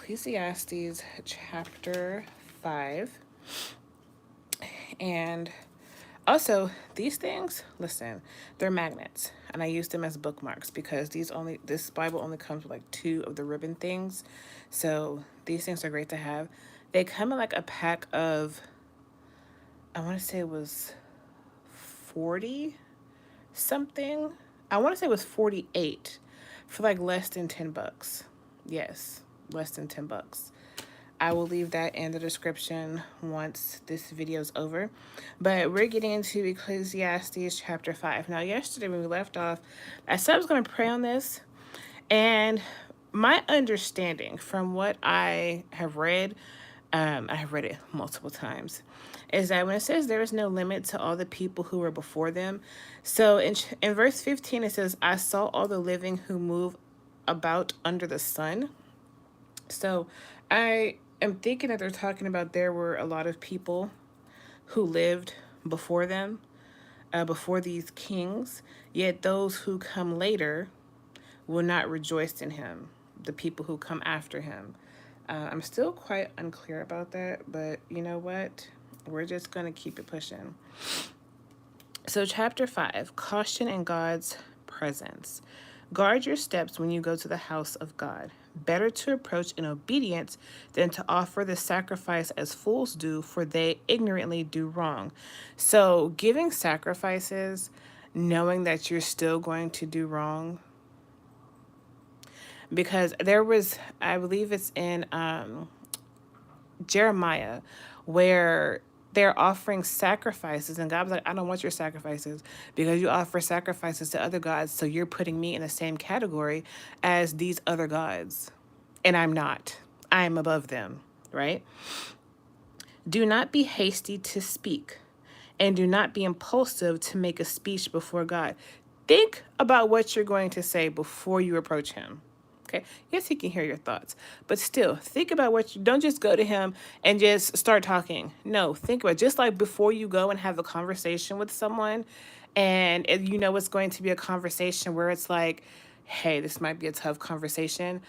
Ecclesiastes chapter 5. And also, these things, listen, they're magnets. And I use them as bookmarks because this Bible only comes with like 2 of the ribbon things. So these things are great to have. They come in like a pack of, I want to say it was 40 something. I want to say it was 48 for like less than $10. Yes, less than $10. I will leave that in the description once this video is over. But we're getting into Ecclesiastes chapter 5. Now, yesterday when we left off, I said I was going to pray on this. And my understanding from what I have read, I have read it multiple times, is that when it says there is no limit to all the people who were before them. So in verse 15, it says, I saw all the living who move about under the sun. So I am thinking that they're talking about there were a lot of people who lived before them, before these kings, yet those who come later will not rejoice in him, the people who come after him. I'm still quite unclear about that, but you know what? We're just going to keep it pushing. So chapter 5, caution in God's presence. Guard your steps when you go to the house of God. Better to approach in obedience than to offer the sacrifice as fools do, for they ignorantly do wrong. So giving sacrifices, knowing that you're still going to do wrong, because there was, I believe it's in Jeremiah, where they're offering sacrifices, and God was like, I don't want your sacrifices because you offer sacrifices to other gods, so you're putting me in the same category as these other gods, and I'm not. I am above them, right? Do not be hasty to speak, and do not be impulsive to make a speech before God. Think about what you're going to say before you approach him. Okay. Yes, he can hear your thoughts, but still think about don't just go to him and just start talking. No, think about just like before you go and have a conversation with someone, and you know it's going to be a conversation where it's like, hey, this might be a tough conversation.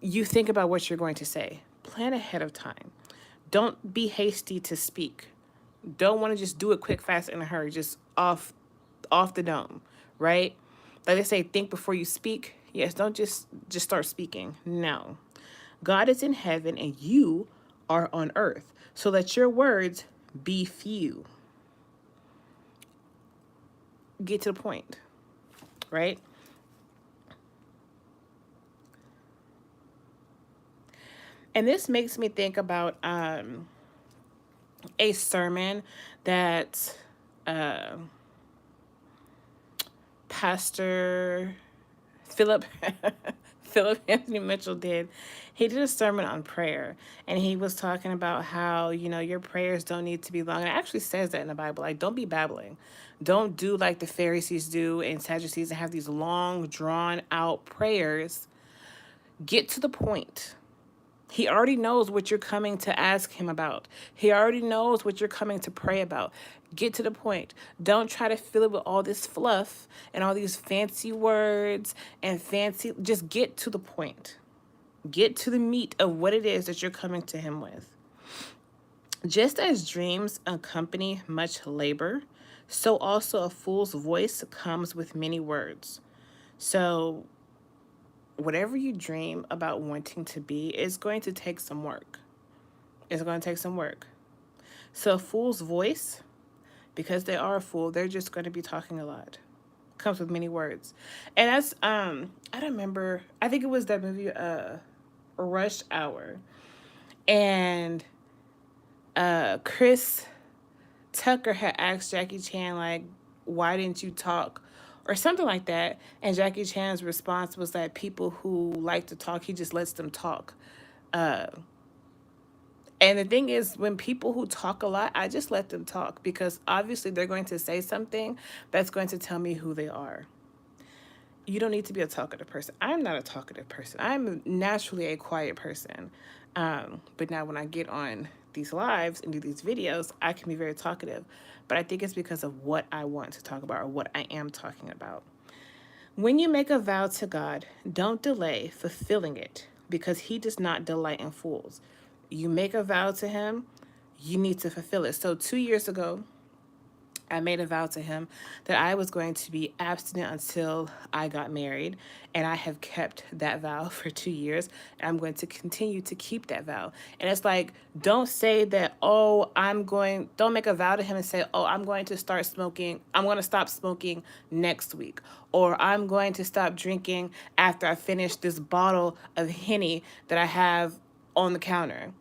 You think about what you're going to say. Plan ahead of time. Don't be hasty to speak. Don't want to just do it quick, fast, in a hurry, just off the dome, right? Like they say, think before you speak. Yes, don't just start speaking. No. God is in heaven and you are on earth. So let your words be few. Get to the point, right? And this makes me think about a sermon that Pastor Philip Anthony Mitchell did. He did a sermon on prayer, and he was talking about how, you know, your prayers don't need to be long. And it actually says that in the Bible. Like, don't be babbling. Don't do like the Pharisees do and Sadducees and have these long, drawn out prayers. Get to the point. He already knows what you're coming to ask him about. He already knows what you're coming to pray about. Get to the point. Don't try to fill it with all this fluff and all these fancy words and just get to the point. Get to the meat of what it is that you're coming to him with. Just as dreams accompany much labor, so also a fool's voice comes with many words. So whatever you dream about wanting to be is going to take some work. It's going to take some work. So a fool's voice, because they are a fool, they're just going to be talking a lot. Comes with many words. And that's, I don't remember, I think it was that movie, Rush Hour. And Chris Tucker had asked Jackie Chan, like, why didn't you talk? Or something like that. And Jackie Chan's response was that people who like to talk, he just lets them talk. And the thing is, when people who talk a lot, I just let them talk because obviously they're going to say something that's going to tell me who they are. You don't need to be a talkative person. I'm not a talkative person. I'm naturally a quiet person. But now when I get on these lives and do these videos, I can be very talkative. But I think it's because of what I want to talk about or what I am talking about. When you make a vow to God, don't delay fulfilling it. because he does not delight in fools. You make a vow to him, you need to fulfill it. So 2 years ago, I made a vow to him that I was going to be abstinent until I got married, and I have kept that vow for 2 years. And I'm going to continue to keep that vow. And it's like, don't say that, oh, don't make a vow to him and say, oh, I'm going to start smoking, I'm going to stop smoking next week, or I'm going to stop drinking after I finish this bottle of Henny that I have on the counter,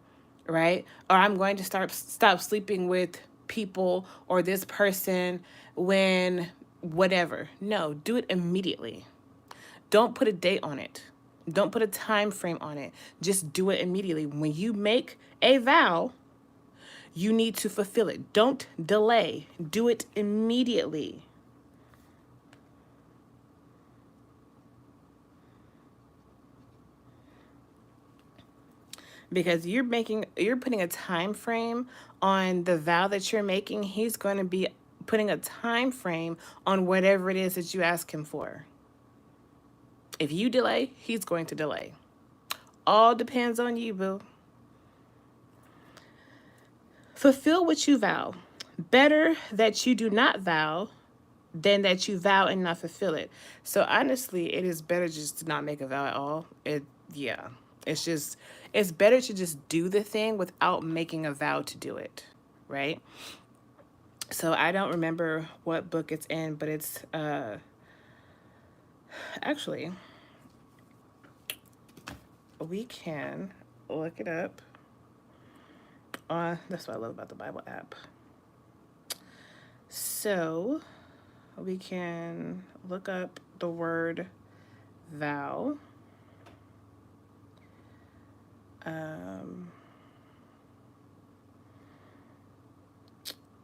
right? Or I'm going to stop sleeping with people or this person when whatever. No, do it immediately. Don't put a date on it. Don't put a time frame on it. Just do it immediately. When you make a vow, you need to fulfill it. Don't delay. Do it immediately. Because you're putting a time frame on the vow that you're making. He's going to be putting a time frame on whatever it is that you ask him for. If you delay, he's going to delay. All depends on you, boo. Fulfill what you vow. Better that you do not vow than that you vow and not fulfill it. So honestly, it is better just to not make a vow at all. Yeah. It's better to just do the thing without making a vow to do it, right? So I don't remember what book it's in, but it's actually, we can look it up. That's what I love about the Bible app. So we can look up the word vow.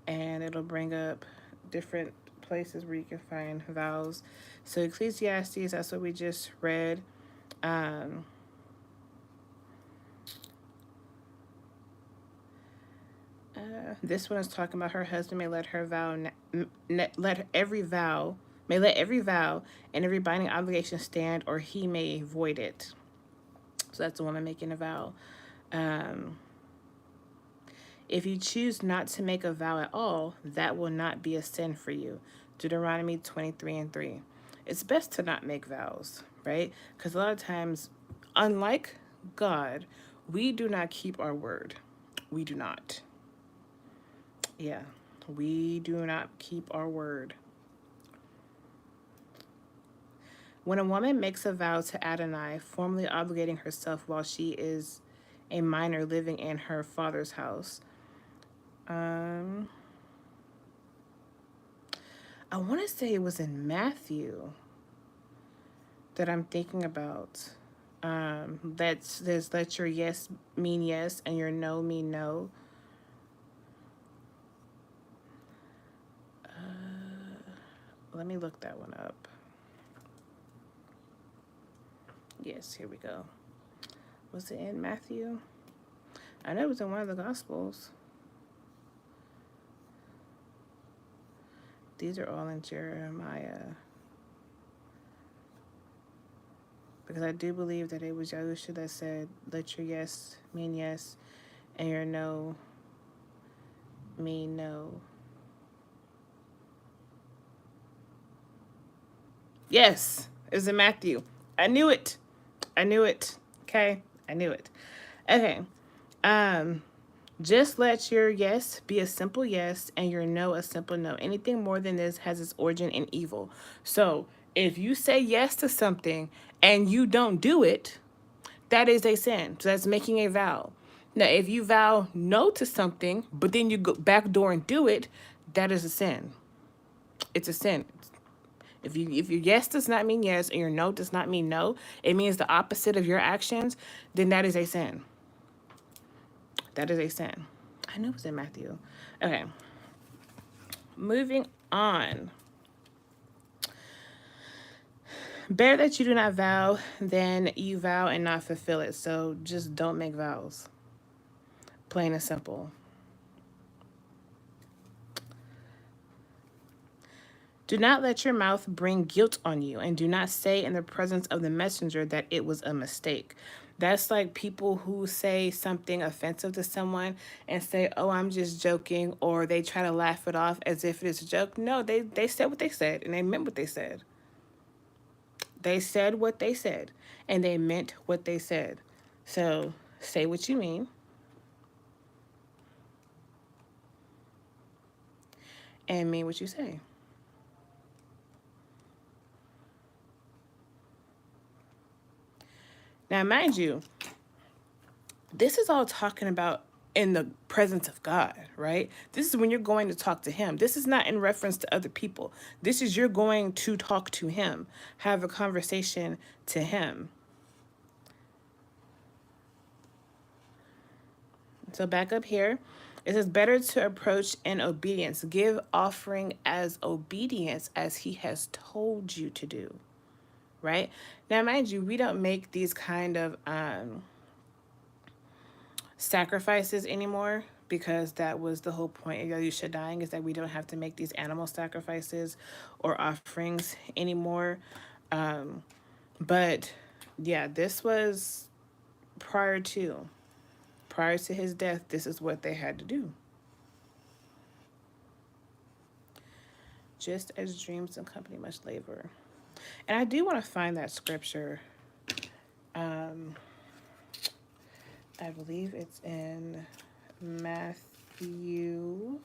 And it'll bring up different places where you can find vows. So Ecclesiastes, that's what we just read. This one is talking about her husband may let her vow, let every vow and every binding obligation stand, or he may void it. So that's the woman making a vow. If you choose not to make a vow at all, that will not be a sin for you. Deuteronomy 23:3. It's best to not make vows, right? Because a lot of times, unlike God, we do not keep our word. We do not. Yeah, we do not keep our word. When a woman makes a vow to Adonai, formally obligating herself while she is a minor living in her father's house, I want to say it was in Matthew that I'm thinking about. There's let your yes mean yes and your no mean no. Let me look that one up. Yes, here we go. Was it in Matthew? I know it was in one of the Gospels. These are all in Jeremiah. Because I do believe that it was Yahusha that said, let your yes mean yes, and your no mean no. Yes, it was in Matthew. I knew it. Okay, I knew it. Okay. Just let your yes be a simple yes and your no a simple no. Anything more than this has its origin in evil. So if you say yes to something and you don't do it, that is a sin. So that's making a vow. Now, if you vow no to something, but then you go back door and do it, that is a sin. It's a sin. If your yes does not mean yes and your no does not mean no, it means the opposite of your actions, then that is a sin. That is a sin. I know it was in Matthew. Okay. Moving on. Better that you do not vow than you vow and not fulfill it. So just don't make vows. Plain and simple. Do not let your mouth bring guilt on you, and do not say in the presence of the messenger that it was a mistake. That's like people who say something offensive to someone and say, "Oh, I'm just joking," or they try to laugh it off as if it is a joke. No, they said what they said and they meant what they said. They said what they said and they meant what they said. So say what you mean and mean what you say. Now, mind you, this is all talking about in the presence of God, right? This is when you're going to talk to Him. This is not in reference to other people. This is you're going to talk to Him, have a conversation to Him. So back up here, it says, better to approach in obedience. Give offering as obedience as He has told you to do, right? Now, mind you, we don't make these kind of sacrifices anymore because that was the whole point of Yahusha dying, is that we don't have to make these animal sacrifices or offerings anymore. But yeah, this was prior to his death. This is what they had to do. Just as dreams accompany much labor. And I do want to find that scripture. I believe it's in Matthew.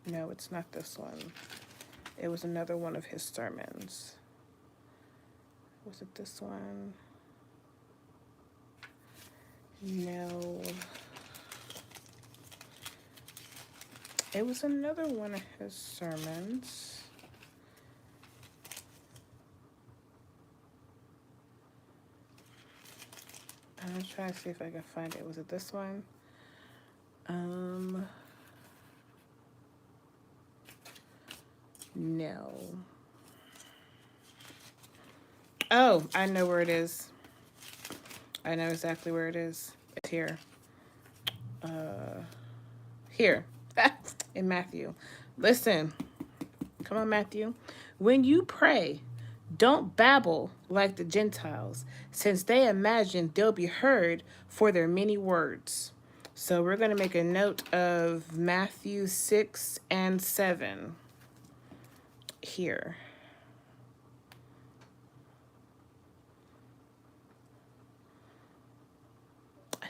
No, it's not this one. It was another one of his sermons. Was it this one? No. It was another one of his sermons. I'm trying to see if I can find it. Was it this one? No. Oh, I know where it is. I know exactly where it is. It's here. Here. In Matthew. Listen. Come on, Matthew. When you pray, don't babble like the Gentiles, since they imagine they'll be heard for their many words. So we're going to make a note of Matthew 6 and 7 here.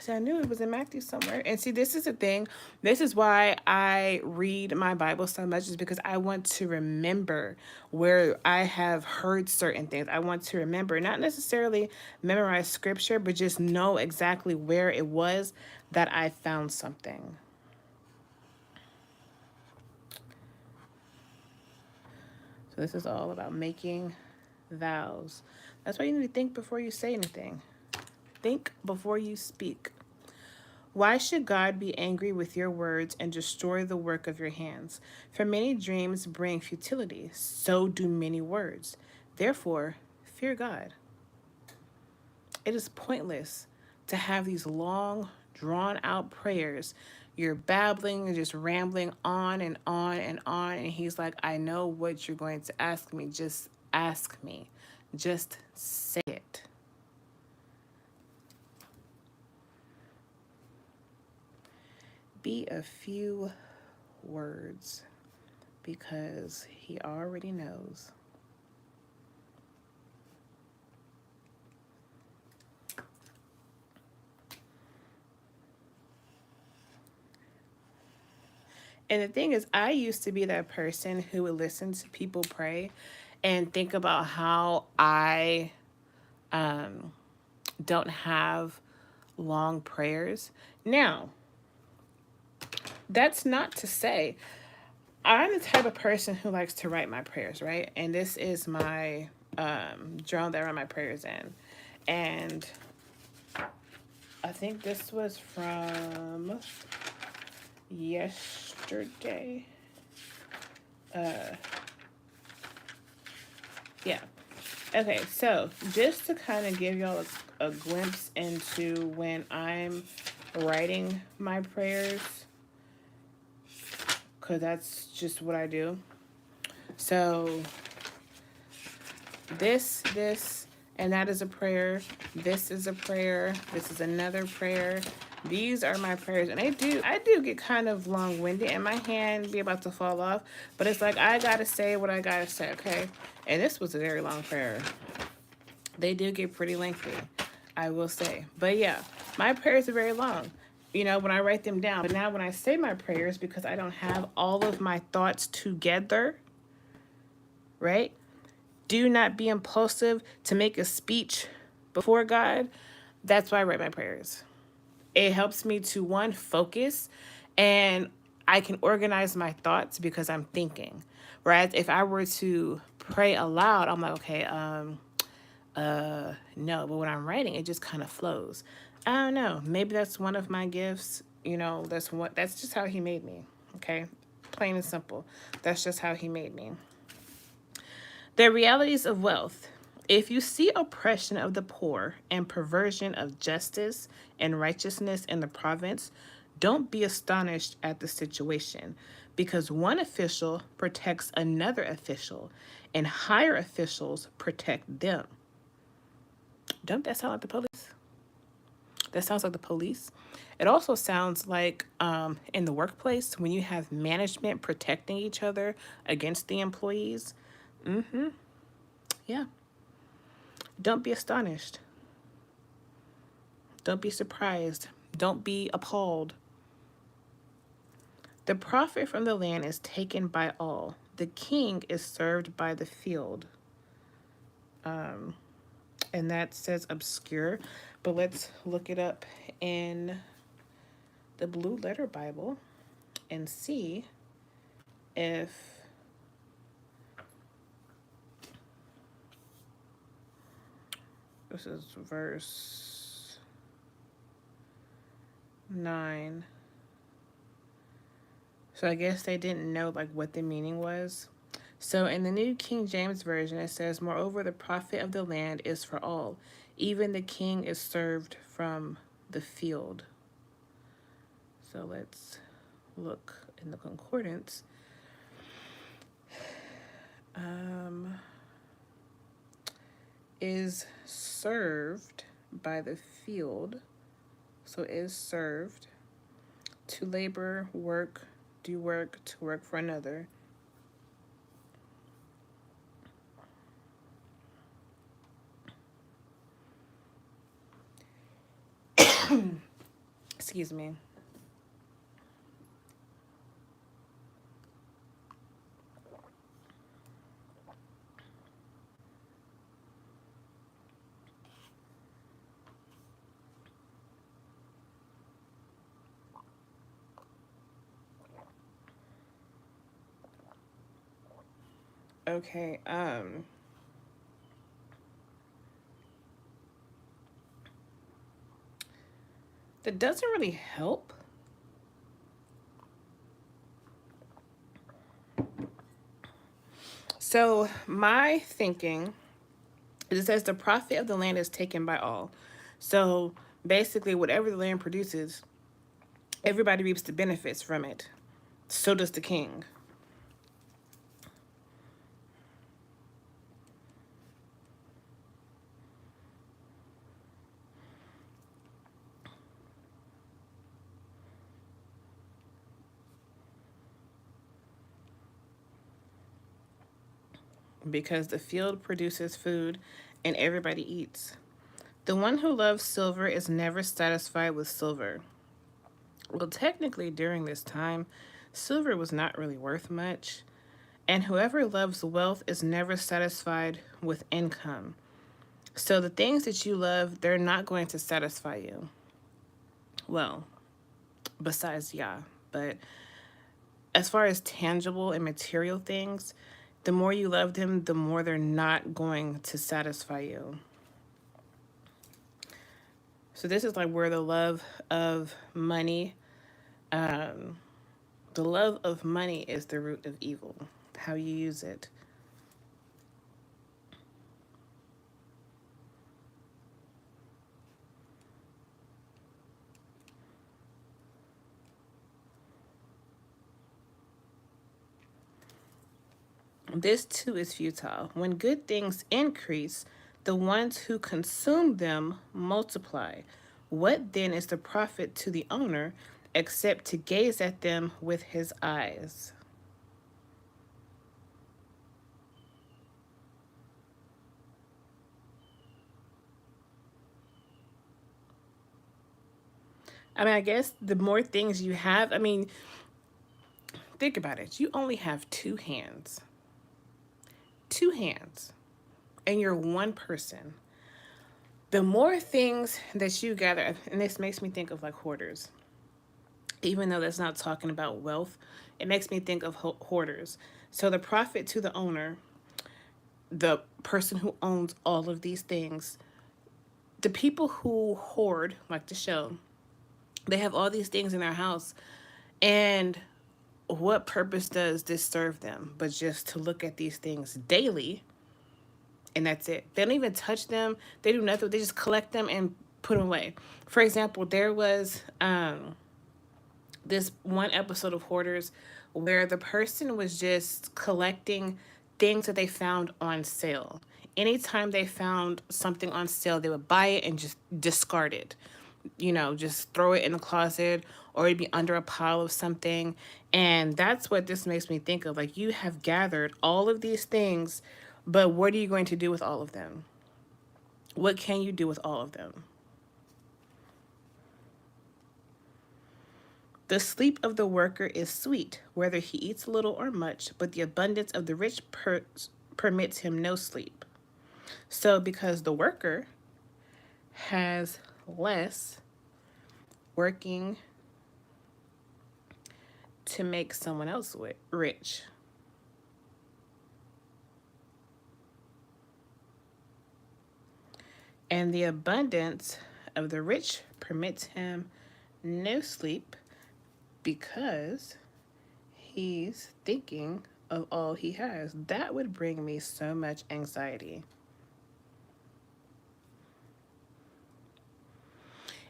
I knew it was in Matthew somewhere. And see, this is the thing. This is why I read my Bible so much, is because I want to remember where I have heard certain things. I want to remember, not necessarily memorize scripture, but just know exactly where it was that I found something. So this is all about making vows. That's why you need to think before you say anything. Think before you speak. Why should God be angry with your words and destroy the work of your hands? For many dreams bring futility, so do many words. Therefore, fear God. It is pointless to have these long, drawn-out prayers. You're babbling and just rambling on and on and on, and He's like, I know what you're going to ask me. Just ask me. Just say it. Be a few words, because He already knows. And the thing is, I used to be that person who would listen to people pray and think about how I don't have long prayers. Now, that's not to say I'm the type of person who likes to write my prayers, right? And this is my journal that I write my prayers in. And I think this was from yesterday. Yeah. Okay, so just to kind of give y'all a glimpse into when I'm writing my prayers, because that's just what I do. So this, and that is a prayer. This is a prayer. This is another prayer. These are my prayers. And I do get kind of long-winded and my hand be about to fall off. But it's like, I gotta say what I gotta say, okay? And this was a very long prayer. They do get pretty lengthy, I will say. But yeah, my prayers are very long, you know, when I write them down. But now when I say my prayers, because I don't have all of my thoughts together, right? Do not be impulsive to make a speech before God. That's why I write my prayers. It helps me to, one, focus, and I can organize my thoughts because I'm thinking. Whereas if I were to pray aloud, I'm like, okay, no. But when I'm writing, it just kind of flows. I don't know. Maybe that's one of my gifts. You know, that's just how he made me. Okay? Plain and simple. That's just how he made me. The realities of wealth. If you see oppression of the poor and perversion of justice and righteousness in the province, don't be astonished at the situation, because one official protects another official, and higher officials protect them. Don't that sound like the police? That sounds like the police. It also sounds like in the workplace when you have management protecting each other against the employees. Yeah. Don't be astonished. Don't be surprised. Don't be appalled. The profit from the land is taken by all. The king is served by the field. And that says obscure, but let's look it up in the Blue Letter Bible and see if this is verse 9. So I guess they didn't know like what the meaning was. So in the New King James Version, it says, moreover, the profit of the land is for all. Even the king is served from the field. So let's look in the concordance. Is served by the field. So is served. To labor, work, do work, to work for another. Excuse me. Okay, that doesn't really help. So my thinking is, it says the profit of the land is taken by all. So basically whatever the land produces, everybody reaps the benefits from it. So does the king. Because the field produces food and everybody eats. The one who loves silver is never satisfied with silver. Well, technically, during this time, silver was not really worth much. And whoever loves wealth is never satisfied with income. So the things that you love, they're not going to satisfy you. Well, besides, yeah. But as far as tangible and material things, the more you love them, the more they're not going to satisfy you. So this is like where the love of money, the love of money is the root of evil, how you use it. This too is futile. When good things increase, the ones who consume them multiply. What then is the profit to the owner except to gaze at them with his eyes? I mean, I guess the more things you have, I mean, think about it. You only have two hands, and you're one person. The more things that you gather, and this makes me think of like hoarders, even though that's not talking about wealth, it makes me think of hoarders. So the profit to the owner, the person who owns all of these things, the people who hoard, like the show, they have all these things in their house. And what purpose does this serve them but just to look at these things daily, and that's it? They don't even touch them. They do nothing. They just collect them and put them away. For example, there was this one episode of Hoarders where the person was just collecting things that they found on sale. Anytime they found something on sale, they would buy it and just discard it. You know, just throw it in the closet or it'd be under a pile of something. And that's what this makes me think of. Like, you have gathered all of these things, but what are you going to do with all of them? What can you do with all of them? The sleep of the worker is sweet, whether he eats little or much, but the abundance of the rich permits him no sleep. So, because the worker has less working to make someone else rich. And the abundance of the rich permits him no sleep because he's thinking of all he has. That would bring me so much anxiety.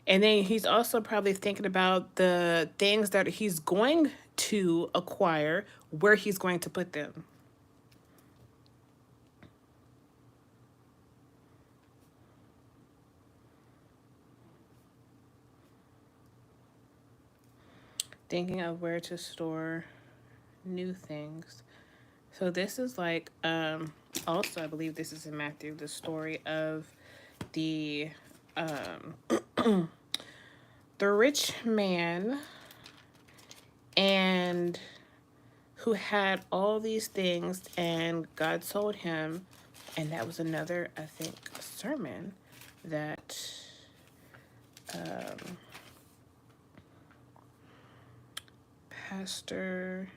And then he's also probably thinking about the things that he's going to acquire, where he's going to put them. Thinking of where to store new things. So this is like, also I believe this is in Matthew, the story of the the rich man and who had all these things, and God told him, and that was another, I think, sermon that Pastor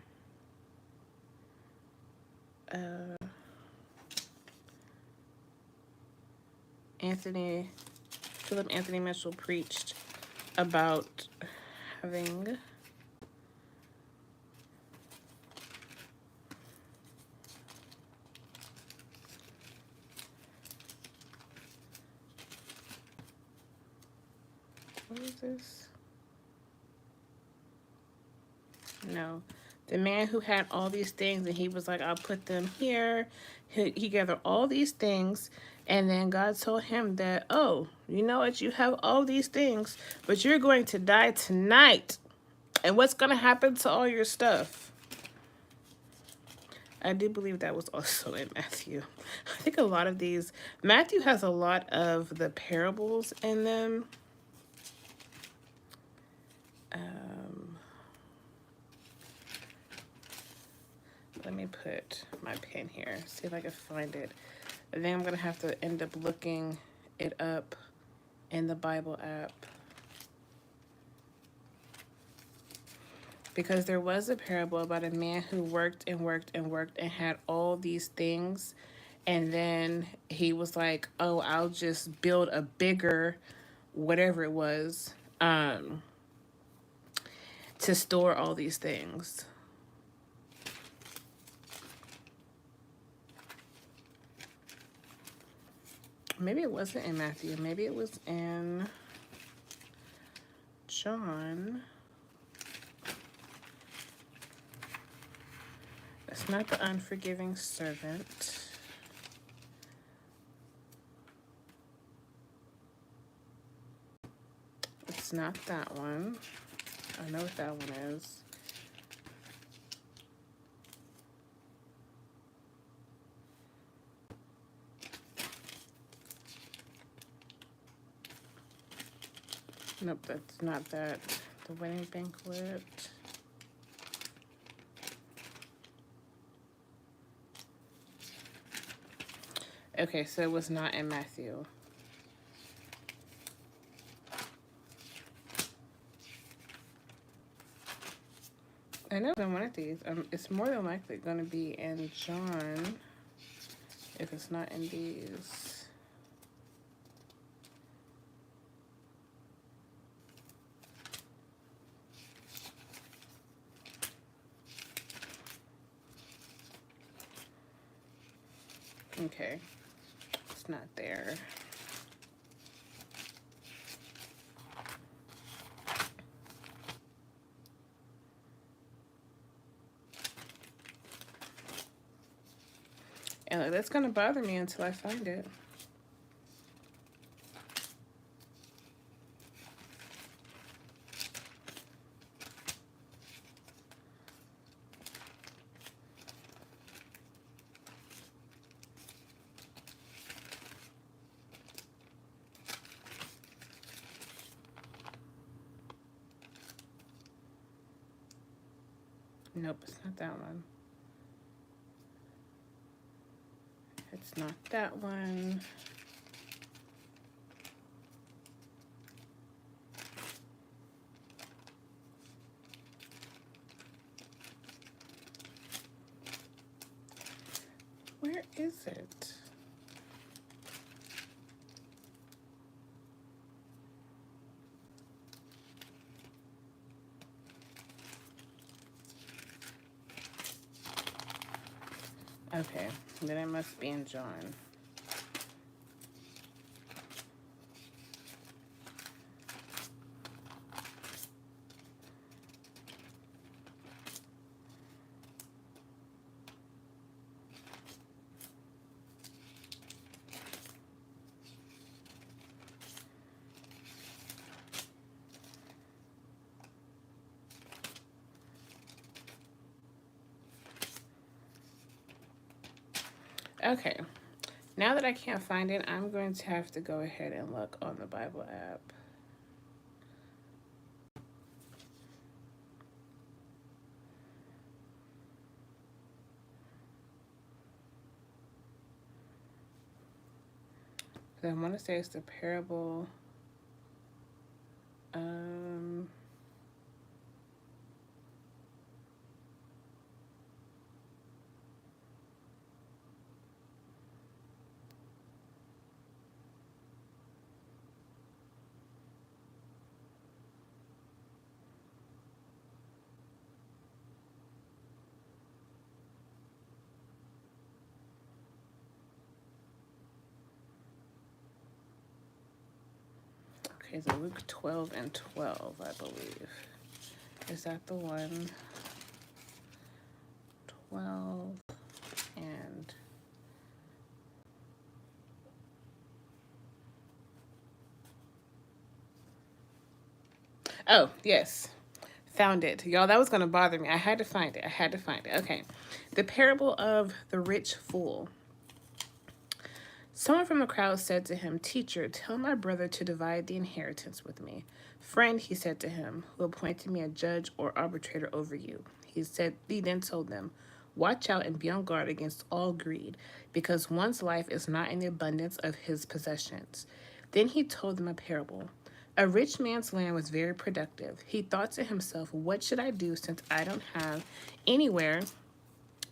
Philip Anthony Mitchell preached about having what is this? No. The man who had all these things and he was like, I'll put them here. He gathered all these things, and then God told him that, oh, you know what? You have all these things, but you're going to die tonight. And what's going to happen to all your stuff? I do believe that was also in Matthew. I think a lot of these, Matthew has a lot of the parables in them. Let me put my pen here, see if I can find it. And then I'm going to have to end up looking it up in the Bible app. Because there was a parable about a man who worked and worked and worked and had all these things. And then he was like, oh, I'll just build a bigger, whatever it was, to store all these things. Maybe it wasn't in Matthew. Maybe it was in John. It's not the unforgiving servant. It's not that one. I know what that one is. Nope, that's not that. The wedding banquet. Okay, so it was not in Matthew. I know in one of these. It's more than likely going to be in John if it's not in these. Okay, it's not there. And that's going to bother me until I find it. Nope, it's not that one. It's not that one. Where is it? Okay, then it must be in John. Okay, now that I can't find it, I'm going to have to go ahead and look on the Bible app. I want to say it's the parable. Okay, so Luke 12 and 12, I believe. Is that the one? 12 and... Oh, yes. Found it. Y'all, that was going to bother me. I had to find it. Okay. The parable of the rich fool. Someone from the crowd said to him, "Teacher, tell my brother to divide the inheritance with me." "Friend," he said to him, "who appointed me a judge or arbitrator over you?" He then told them, "Watch out and be on guard against all greed, because one's life is not in the abundance of his possessions." Then he told them a parable. A rich man's land was very productive. He thought to himself, "What should I do since I don't have anywhere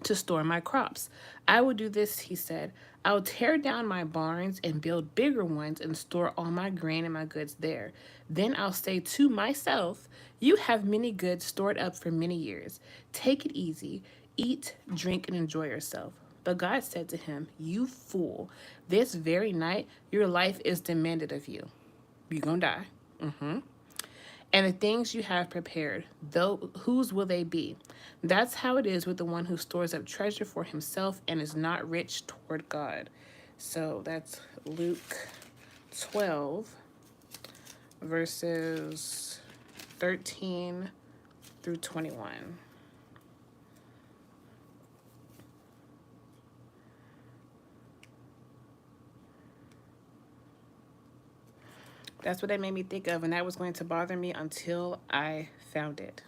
to store my crops?" "I will do this," he said. "I'll tear down my barns and build bigger ones and store all my grain and my goods there. Then I'll say to myself, 'You have many goods stored up for many years. Take it easy. Eat, drink, and enjoy yourself.' But God said to him, 'You fool, this very night your life is demanded of you.'" You're gonna die. And the things you have prepared, though whose will they be? That's how it is with the one who stores up treasure for himself and is not rich toward God. So that's Luke 12, verses 13 through 21. That's what it made me think of, and that was going to bother me until I found it.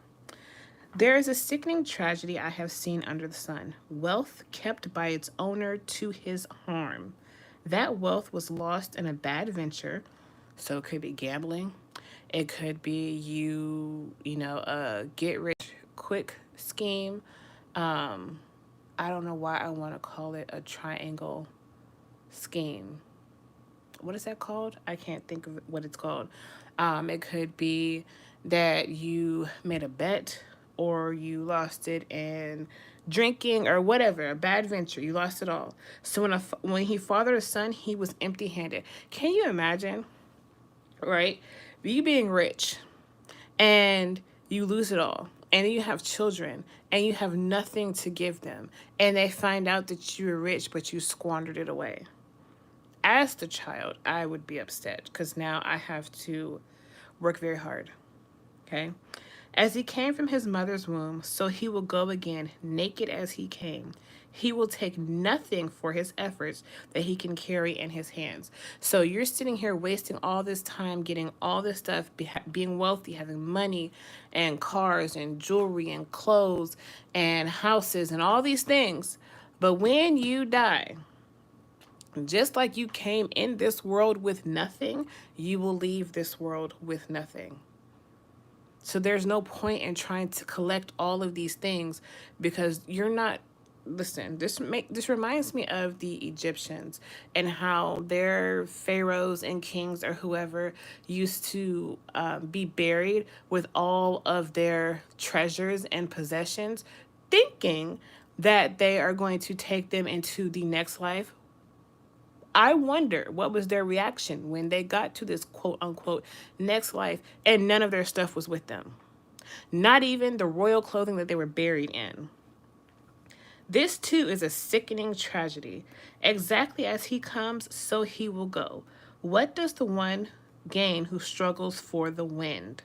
There is a sickening tragedy I have seen under the sun. Wealth kept by its owner to his harm. That wealth was lost in a bad venture, so it could be gambling. It could be a get rich quick scheme. Um, I don't know why I want to call it a triangle scheme. What is that called? I can't think of what it's called. It could be that you made a bet or you lost it in drinking or whatever, a bad venture. You lost it all. So when he fathered a son, he was empty-handed. Can you imagine, right? You being rich and you lose it all. And then you have children and you have nothing to give them. And they find out that you were rich, but you squandered it away. As the child, I would be upset because now I have to work very hard. Okay? As he came from his mother's womb, so he will go again, naked as he came. He will take nothing for his efforts that he can carry in his hands. So you're sitting here wasting all this time getting all this stuff, being wealthy, having money and cars and jewelry and clothes and houses and all these things. But when you die, just like you came in this world with nothing, you will leave this world with nothing. So there's no point in trying to collect all of these things because you're not. Listen, this reminds me of the Egyptians and how their pharaohs and kings or whoever used to be buried with all of their treasures and possessions, thinking that they are going to take them into the next life. I wonder what was their reaction when they got to this quote unquote next life and none of their stuff was with them. Not even the royal clothing that they were buried in. This too is a sickening tragedy. Exactly as he comes, so he will go. What does the one gain who struggles for the wind?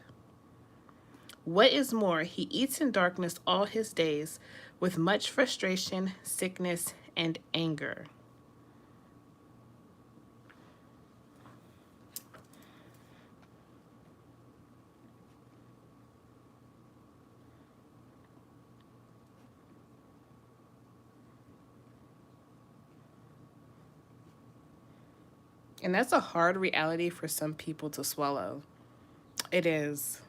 What is more, he eats in darkness all his days with much frustration, sickness, and anger. And that's a hard reality for some people to swallow. It is.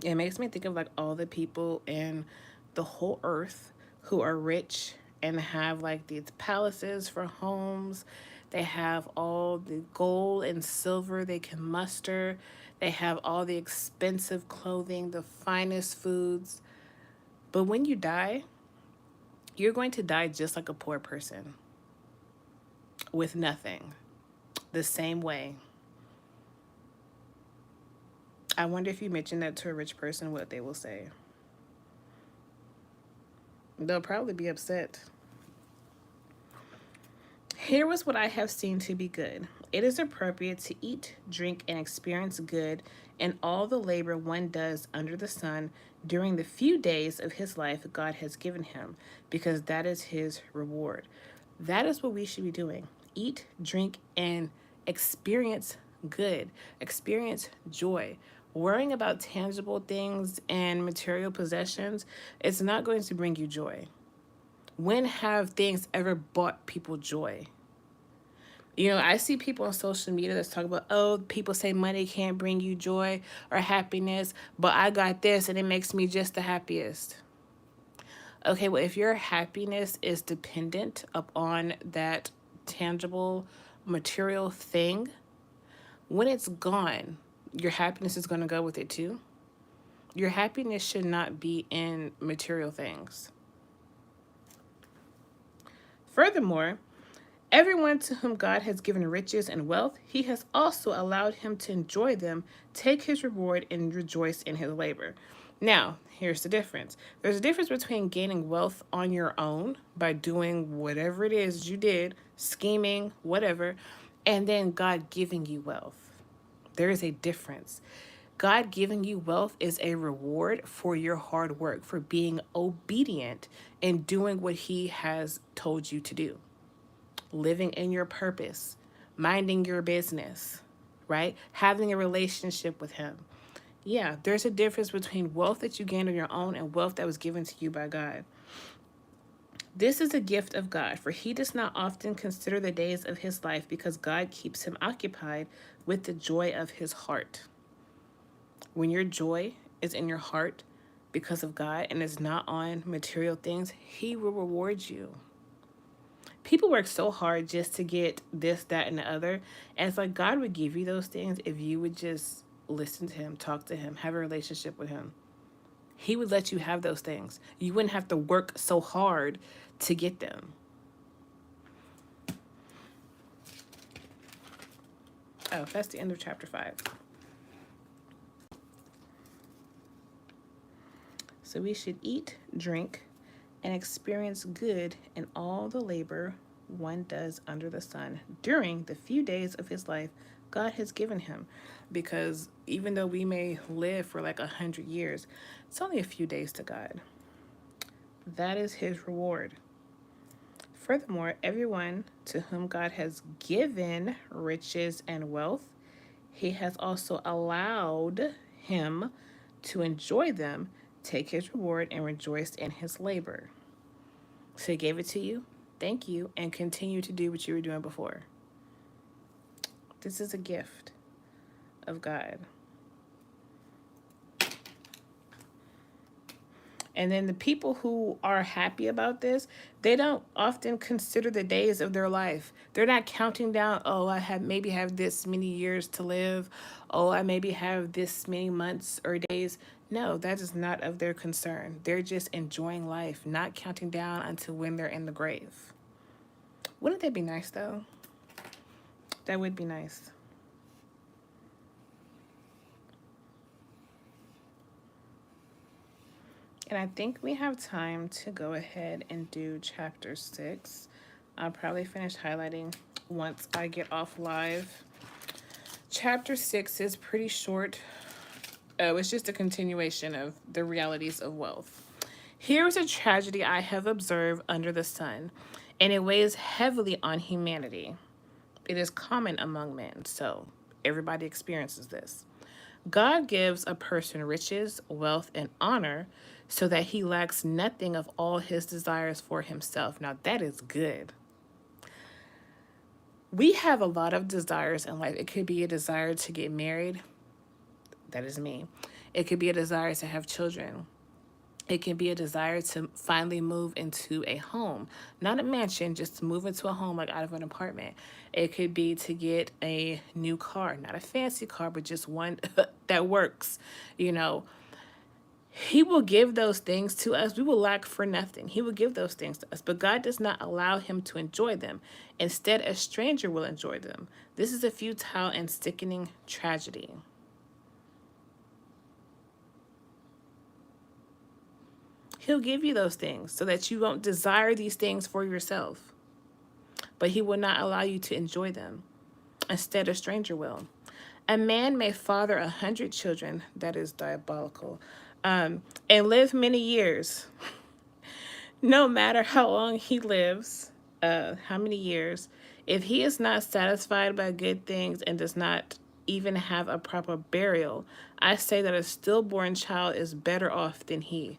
It makes me think of like all the people in the whole earth who are rich and have like these palaces for homes. They have all the gold and silver they can muster. They have all the expensive clothing, the finest foods. But when you die, you're going to die just like a poor person with nothing, the same way. I wonder if you mention that to a rich person, what they will say. They'll probably be upset. Here was what I have seen to be good. It is appropriate to eat, drink, and experience good in all the labor one does under the sun during the few days of his life God has given him, because that is his reward. That is what we should be doing. Eat, drink, and experience good. Experience joy. Worrying about tangible things and material possessions, it's not going to bring you joy. When have things ever brought people joy? You know, I see people on social media that's talking about, oh, people say money can't bring you joy or happiness, but I got this and it makes me just the happiest. Okay, well, if your happiness is dependent upon that tangible material thing, when it's gone, your happiness is going to go with it too. Your happiness should not be in material things. Furthermore, Everyone to whom God has given riches and wealth, he has also allowed him to enjoy them, take his reward, and rejoice in his labor. Now, here's the difference. There's a difference between gaining wealth on your own by doing whatever it is you did, scheming, whatever, and then God giving you wealth. There is a difference. God giving you wealth is a reward for your hard work, for being obedient and doing what he has told you to do, living in your purpose, minding your business, right? Having a relationship with him. Yeah, there's a difference between wealth that you gain on your own and wealth that was given to you by God. This is a gift of God, for he does not often consider the days of his life because God keeps him occupied with the joy of his heart. When your joy is in your heart because of God and is not on material things, he will reward you. People work so hard just to get this, that, and the other. And it's like God would give you those things if you would just listen to him, talk to him, have a relationship with him. He would let you have those things. You wouldn't have to work so hard to get them. Oh, that's the end of chapter 5. So we should eat, drink, and experience good in all the labor one does under the sun during the few days of his life God has given him. Because even though we may live for like 100 years, it's only a few days to God. That is his reward. Furthermore, everyone to whom God has given riches and wealth, he has also allowed him to enjoy them, take his reward, and rejoice in his labor. So he gave it to you, thank you, and continue to do what you were doing before. This is a gift of God. And then the people who are happy about this, they don't often consider the days of their life. They're not counting down, oh, I maybe have this many years to live. Oh, I maybe have this many months or days. No, that is not of their concern. They're just enjoying life, not counting down until when they're in the grave. Wouldn't that be nice, though? That would be nice. And I think we have time to go ahead and do chapter 6. I'll probably finish highlighting once I get off live. Chapter 6 is pretty short. It's just a continuation of the realities of wealth. Here is a tragedy I have observed under the sun, and it weighs heavily on humanity. It is common among men, so everybody experiences this. God gives a person riches, wealth, and honor so that he lacks nothing of all his desires for himself. Now, that is good. We have a lot of desires in life. It could be a desire to get married. That is me. It could be a desire to have children. It can be a desire to finally move into a home, not a mansion, just to move into a home, like out of an apartment. It could be to get a new car, not a fancy car, but just one that works. You know, he will give those things to us. We will lack for nothing. He will give those things to us, but God does not allow him to enjoy them. Instead, a stranger will enjoy them. This is a futile and sickening tragedy. He'll give you those things so that you won't desire these things for yourself. But he will not allow you to enjoy them. Instead, a stranger will. A man may father 100 children, that is diabolical, and live many years. No matter how long he lives, how many years, if he is not satisfied by good things and does not even have a proper burial, I say that a stillborn child is better off than he.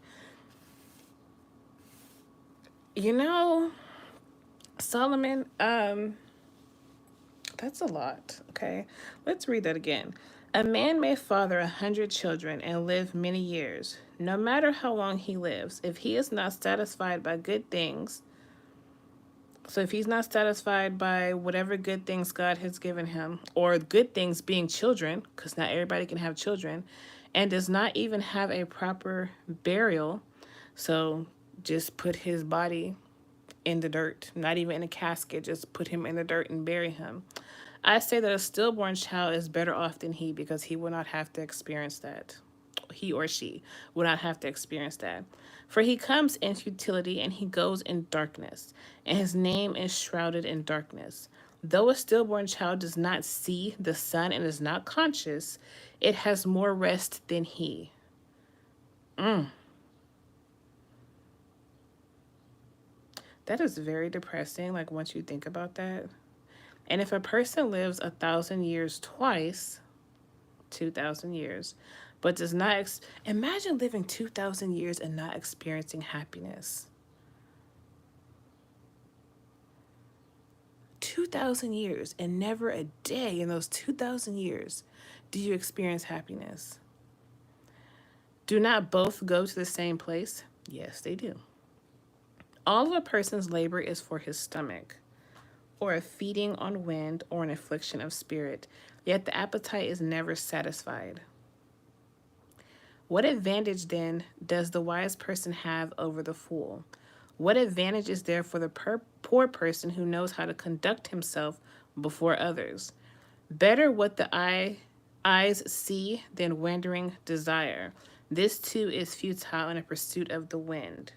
You know, Solomon, that's a lot, okay? Let's read that again. A man may father 100 children and live many years. No matter how long he lives, if he is not satisfied by good things, so if he's not satisfied by whatever good things God has given him, or good things being children, because not everybody can have children, and does not even have a proper burial, so just put his body in the dirt, not even in a casket, just put him in the dirt and bury him. I say that a stillborn child is better off than he, because he will not have to experience that. He or she will not have to experience that. For he comes in futility and he goes in darkness, and his name is shrouded in darkness. Though a stillborn child does not see the sun and is not conscious, it has more rest than he. That is very depressing, like once you think about that. And if a person lives 1,000 years twice, 2,000 years, but does not imagine living 2,000 years and not experiencing happiness. 2,000 years and never a day in those 2,000 years do you experience happiness. Do not both go to the same place? Yes, they do. All of a person's labor is for his stomach, or a feeding on wind, or an affliction of spirit, yet the appetite is never satisfied. What advantage, then, does the wise person have over the fool? What advantage is there for the poor person who knows how to conduct himself before others? Better what the eyes see than wandering desire. This too is futile in a pursuit of the wind.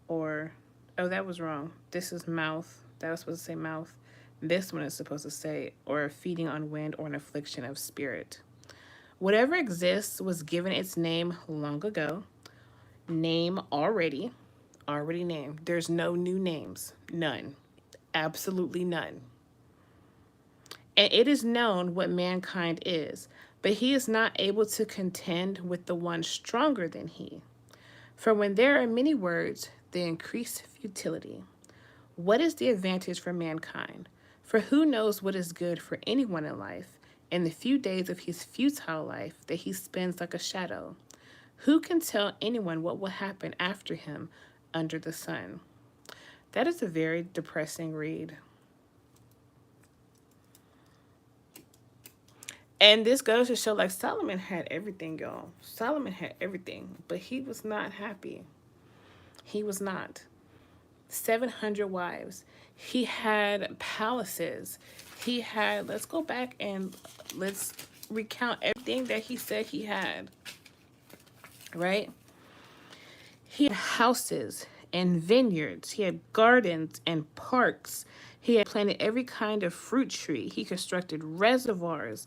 Or, oh, that was wrong. This is mouth. That was supposed to say mouth. This one is supposed to say, or a feeding on wind, or an affliction of spirit. Whatever exists was given its name long ago. Name already named. There's no new names. None. Absolutely none. And it is known what mankind is, but he is not able to contend with the one stronger than he. For when there are many words, they increase futility. What is the advantage for mankind? For who knows what is good for anyone in life, in the few days of his futile life that he spends like a shadow? Who can tell anyone what will happen after him under the sun? That is a very depressing read. And this goes to show, like, Solomon had everything, y'all. Solomon had everything, but he was not happy. He was not. 700 wives. He had palaces. He had, let's go back and let's recount everything that he said he had. Right? He had houses and vineyards. He had gardens and parks. He had planted every kind of fruit tree. He constructed reservoirs,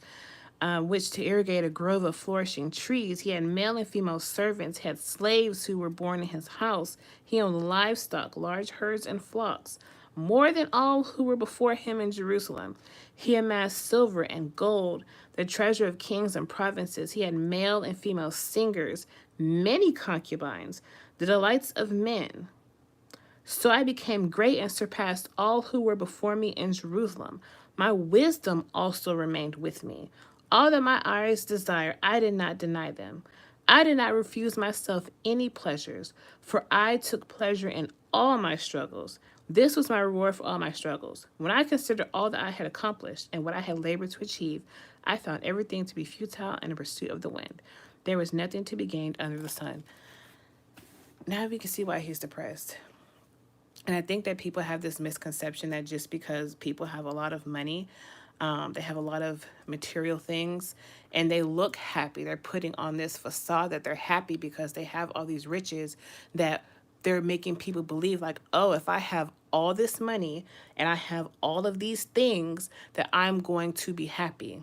which to irrigate a grove of flourishing trees. He had male and female servants. He had slaves who were born in his house. He owned livestock, large herds and flocks, more than all who were before him in Jerusalem. He amassed silver and gold, the treasure of kings and provinces. He had male and female singers, many concubines, the delights of men. So I became great and surpassed all who were before me in Jerusalem. My wisdom also remained with me. All that my eyes desire, I did not deny them. I did not refuse myself any pleasures, for I took pleasure in all my struggles. This was my reward for all my struggles. When I considered all that I had accomplished and what I had labored to achieve, I found everything to be futile and a pursuit of the wind. There was nothing to be gained under the sun. Now we can see why he's depressed. And I think that people have this misconception that just because people have a lot of money, they have a lot of material things, and they look happy. They're putting on this facade that they're happy because they have all these riches, that they're making people believe like, oh, if I have all this money and I have all of these things, that I'm going to be happy.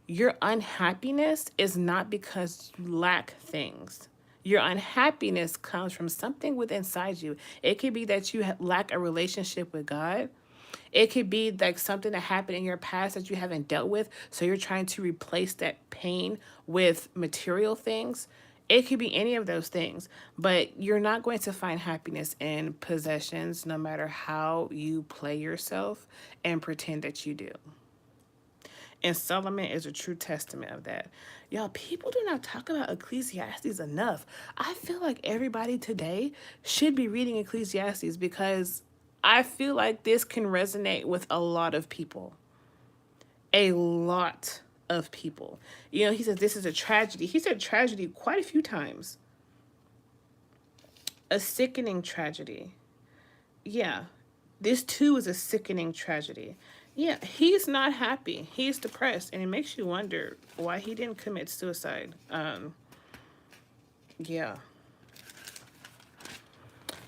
Your unhappiness is not because you lack things. Your unhappiness comes from something within inside you. It could be that you lack a relationship with God. It could be like something that happened in your past that you haven't dealt with, so you're trying to replace that pain with material things. It could be any of those things, but you're not going to find happiness in possessions, no matter how you play yourself and pretend that you do. And Solomon is a true testament of that. Y'all, people do not talk about Ecclesiastes enough. I feel like everybody today should be reading Ecclesiastes, because I feel like this can resonate with a lot of people. A lot of people. You know, he says this is a tragedy. He said tragedy quite a few times. A sickening tragedy. Yeah. This too is a sickening tragedy. Yeah, he's not happy. He's depressed, and it makes you wonder why he didn't commit suicide. Yeah.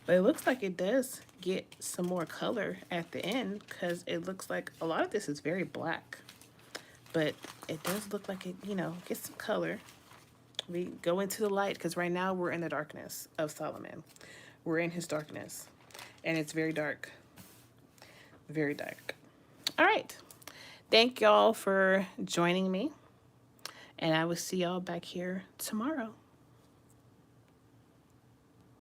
But it looks like it does get some more color at the end because it looks like a lot of this is very black. But it does look like it, gets some color. We go into the light because right now we're in the darkness of Solomon. We're in his darkness. And it's very dark. Very dark. All right. Thank y'all for joining me. And I will see y'all back here tomorrow.